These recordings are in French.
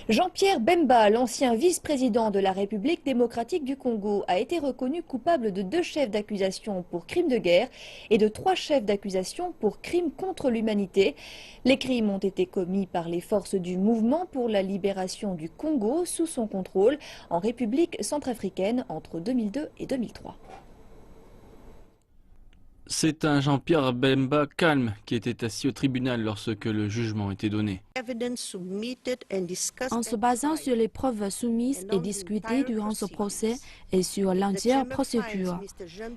Jean-Pierre Bemba, l'ancien vice-président de la République démocratique du Congo, a été reconnu coupable de 2 chefs d'accusation pour crimes de guerre et de 3 chefs d'accusation pour crimes contre l'humanité. Les crimes ont été commis par les forces du mouvement pour la libération du Congo sous son contrôle en République centrafricaine entre 2002 et 2003. C'est un Jean-Pierre Bemba calme qui était assis au tribunal lorsque le jugement était donné. En se basant sur les preuves soumises et discutées durant ce procès et sur l'entière procédure,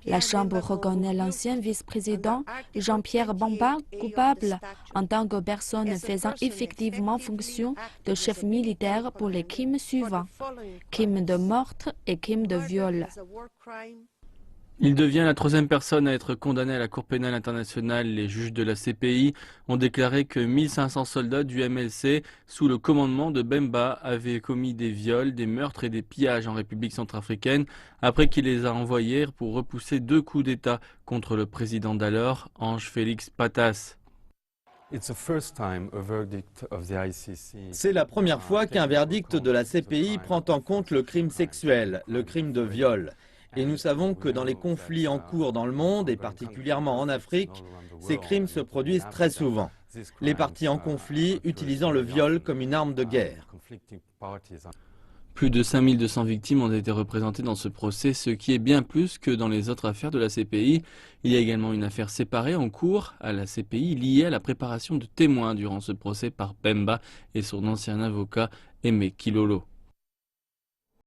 la Chambre reconnaît l'ancien vice-président Jean-Pierre Bemba coupable en tant que personne faisant effectivement fonction de chef militaire pour les crimes suivants: crimes de meurtre et crimes de viol. Il devient la 3e personne à être condamnée à la Cour pénale internationale. Les juges de la CPI ont déclaré que 1500 soldats du MLC, sous le commandement de Bemba, avaient commis des viols, des meurtres et des pillages en République centrafricaine après qu'il les a envoyés pour repousser 2 coups d'État contre le président d'alors, Ange Félix Patas. C'est la première fois qu'un verdict de la CPI prend en compte le crime sexuel, le crime de viol. Et nous savons que dans les conflits en cours dans le monde, et particulièrement en Afrique, ces crimes se produisent très souvent. Les parties en conflit utilisant le viol comme une arme de guerre. Plus de 5200 victimes ont été représentées dans ce procès, ce qui est bien plus que dans les autres affaires de la CPI. Il y a également une affaire séparée en cours à la CPI liée à la préparation de témoins durant ce procès par Bemba et son ancien avocat Aimé Kilolo.